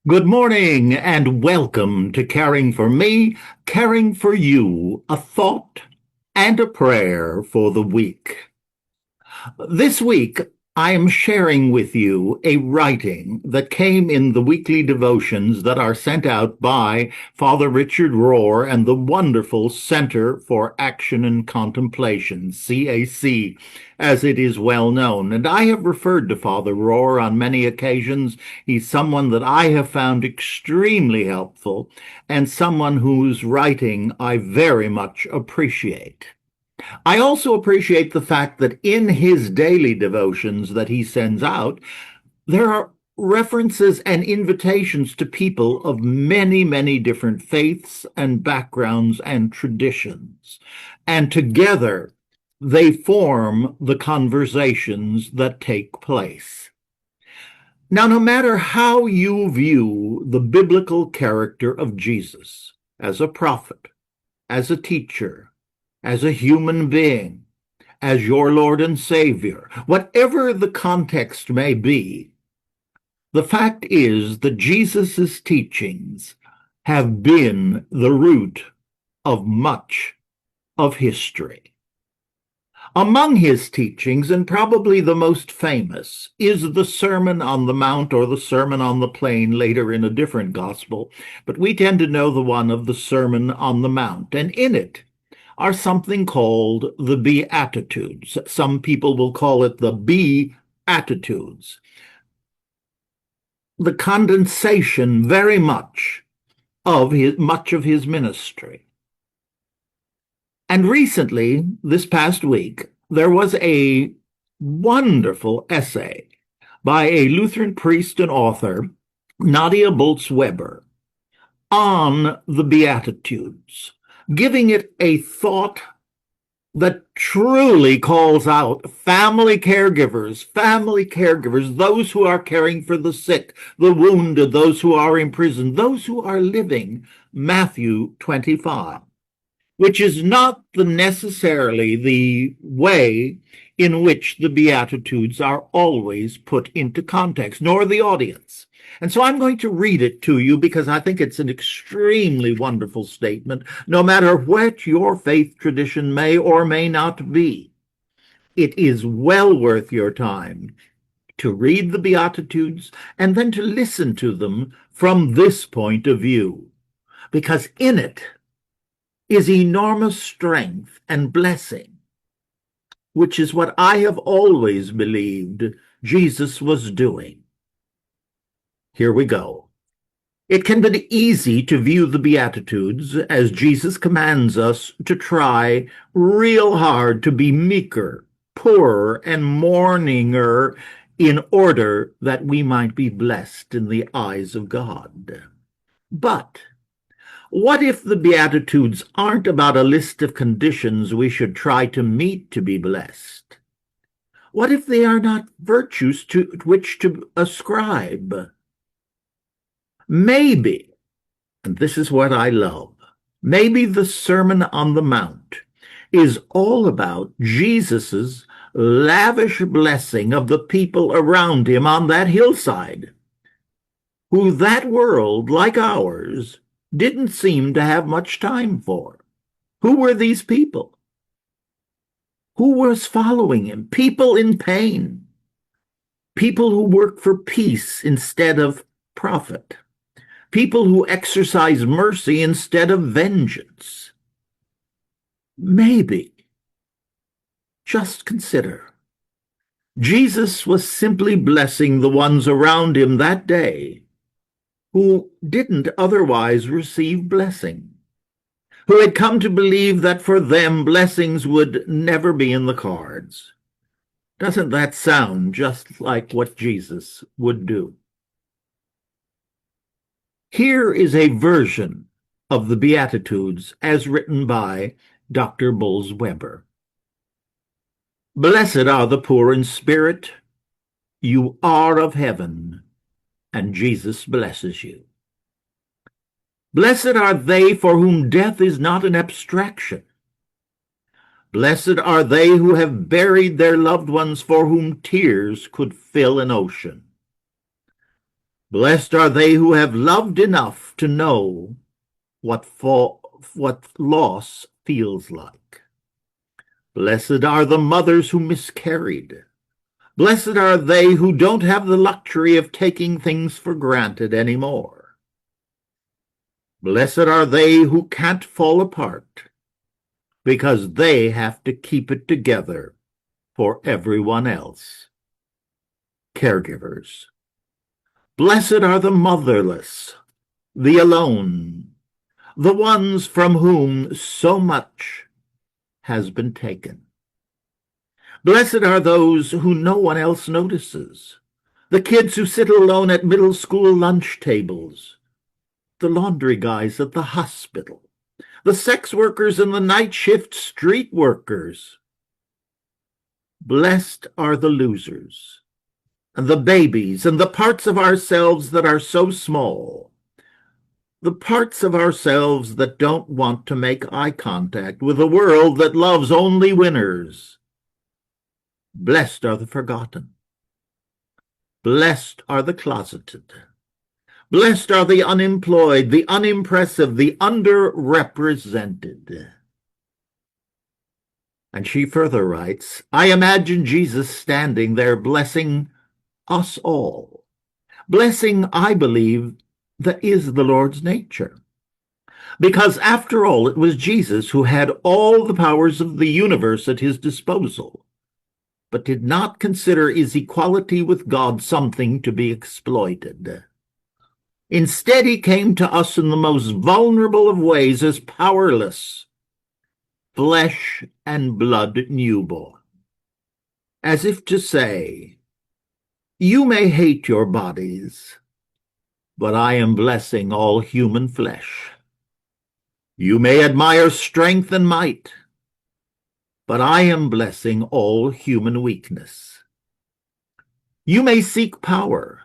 Good morning and welcome to Caring for Me, Caring for You, a thought and a prayer for the week. This week, I am sharing with you a writing that came in the weekly devotions that are sent out by Father Richard Rohr and the wonderful Center for Action and Contemplation, CAC, as it is well known. And I have referred to Father Rohr on many occasions. He's someone that I have found extremely helpful and someone whose writing I very much appreciate. I also appreciate the fact that in his daily devotions that he sends out, there are references and invitations to people of many, many different faiths and backgrounds and traditions. And together, they form the conversations that take place. Now, no matter how you view the biblical character of Jesus as a prophet, as a teacher, as a human being, as your Lord and Savior, whatever the context may be, the fact is that Jesus' teachings have been the root of much of history. Among his teachings, and probably the most famous, is the Sermon on the Mount or the Sermon on the Plain later in a different gospel, but we tend to know the one of the Sermon on the Mount, and in it are something called the Beatitudes. Some people will call it the Beatitudes. The condensation very much of his ministry. And recently, this past week, there was a wonderful essay by a Lutheran priest and author, Nadia Bolz-Weber, on the Beatitudes, giving it a thought that truly calls out family caregivers, those who are caring for the sick, the wounded, those who are imprisoned, those who are living Matthew 25, which is not necessarily the way in which the Beatitudes are always put into context, nor the audience. And so I'm going to read it to you because I think it's an extremely wonderful statement, no matter what your faith tradition may or may not be. It is well worth your time to read the Beatitudes and then to listen to them from this point of view, because in it is enormous strength and blessing, which is what I have always believed Jesus was doing. Here we go. It can be easy to view the Beatitudes as Jesus commands us to try real hard to be meeker, poorer, and mourninger in order that we might be blessed in the eyes of God. But what if the Beatitudes aren't about a list of conditions we should try to meet to be blessed? What if they are not virtues to which to ascribe? Maybe, and this is what I love, maybe the Sermon on the Mount is all about Jesus's lavish blessing of the people around him on that hillside, who that world, like ours, didn't seem to have much time for. Who were these people? Who was following him? People in pain. People who work for peace instead of profit. People who exercise mercy instead of vengeance. Maybe, just consider, Jesus was simply blessing the ones around him that day who didn't otherwise receive blessing, who had come to believe that for them blessings would never be in the cards. Doesn't that sound just like what Jesus would do? Here is a version of the Beatitudes as written by Dr. Bolz-Weber. Blessed are the poor in spirit, you are of heaven, and Jesus blesses you. Blessed are they for whom death is not an abstraction. Blessed are they who have buried their loved ones for whom tears could fill an ocean. Blessed are they who have loved enough to know what loss feels like. Blessed are the mothers who miscarried. Blessed are they who don't have the luxury of taking things for granted anymore. Blessed are they who can't fall apart because they have to keep it together for everyone else. Caregivers. Blessed are the motherless, the alone, the ones from whom so much has been taken. Blessed are those who no one else notices, the kids who sit alone at middle school lunch tables, the laundry guys at the hospital, the sex workers and the night shift street workers. Blessed are the losers, and the babies, and the parts of ourselves that are so small, the parts of ourselves that don't want to make eye contact with a world that loves only winners. Blessed are the forgotten. Blessed are the closeted. Blessed are the unemployed, the unimpressive, the underrepresented. And she further writes, I imagine Jesus standing there blessing us all. Blessing, I believe, that is the Lord's nature. Because after all, it was Jesus who had all the powers of the universe at his disposal, but did not consider his equality with God something to be exploited. Instead, he came to us in the most vulnerable of ways as powerless, flesh and blood newborn, as if to say, you may hate your bodies, but I am blessing all human flesh. You may admire strength and might, but I am blessing all human weakness. You may seek power,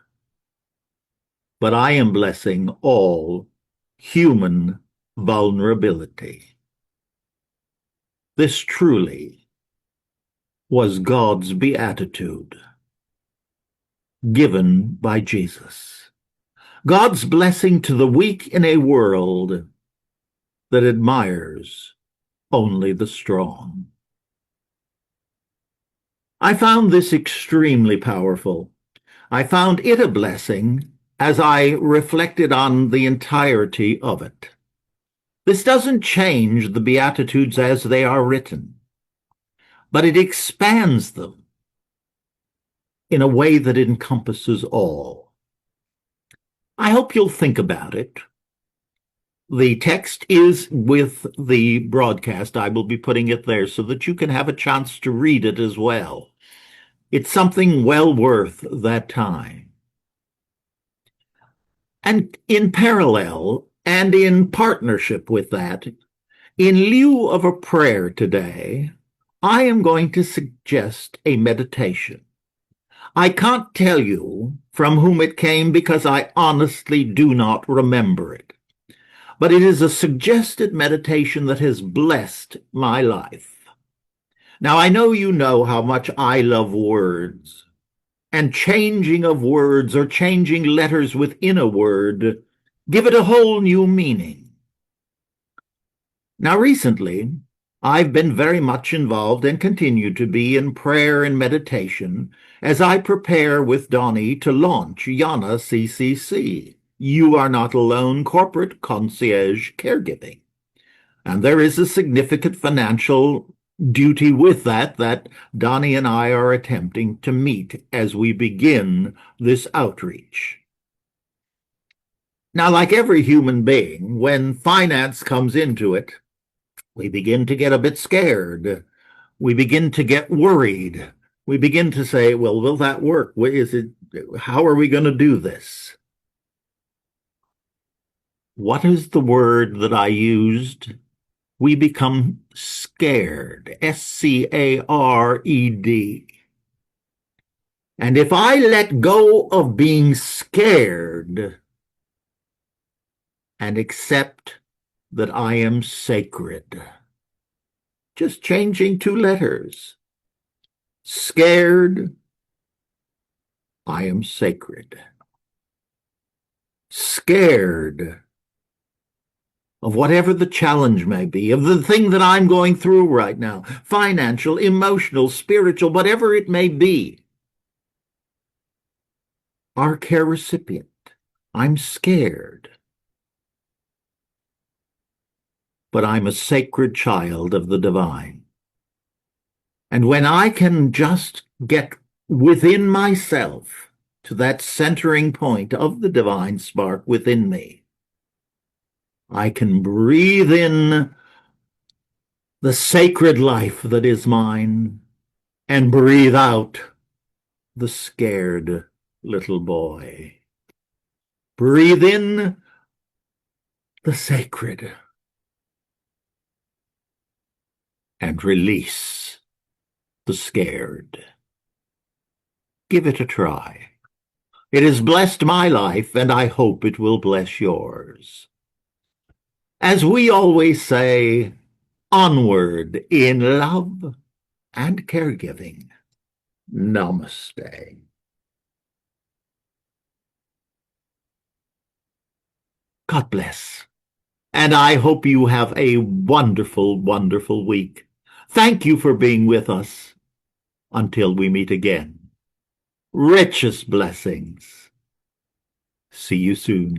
but I am blessing all human vulnerability. This truly was God's beatitude given by Jesus. God's blessing to the weak in a world that admires only the strong. I found this extremely powerful. I found it a blessing as I reflected on the entirety of it. This doesn't change the Beatitudes as they are written, but it expands them in a way that encompasses all. I hope you'll think about it. The text is with the broadcast. I will be putting it there so that you can have a chance to read it as well. It's something well worth that time. And in parallel and in partnership with that, in lieu of a prayer today, I am going to suggest a meditation. I can't tell you from whom it came because I honestly do not remember it. But it is a suggested meditation that has blessed my life. Now, I know you know how much I love words, and changing of words or changing letters within a word give it a whole new meaning. Now, recently, I've been very much involved and continue to be in prayer and meditation as I prepare with Donnie to launch Yana CCC. You Are Not Alone Corporate Concierge Caregiving. And there is a significant financial duty with that Donnie and I are attempting to meet as we begin this outreach. Now, like every human being, when finance comes into it, we begin to get a bit scared. We begin to get worried. We begin to say, well, will that work? How are we going to do this? What is the word that I used? We become scared, S-C-A-R-E-D. And if I let go of being scared and accept that I am sacred, just changing 2 letters, scared, I am sacred. scared of whatever the challenge may be, of the thing that I'm going through right now, financial, emotional, spiritual, whatever it may be. Our care recipient, I'm scared. But I'm a sacred child of the divine. And when I can just get within myself to that centering point of the divine spark within me, I can breathe in the sacred life that is mine and breathe out the scared little boy. Breathe in the sacred and release the scared. Give it a try. It has blessed my life, and I hope it will bless yours. As we always say, onward in love and caregiving. Namaste. God bless. And I hope you have a wonderful, wonderful week. Thank you for being with us. Until we meet again. Richest blessings. See you soon.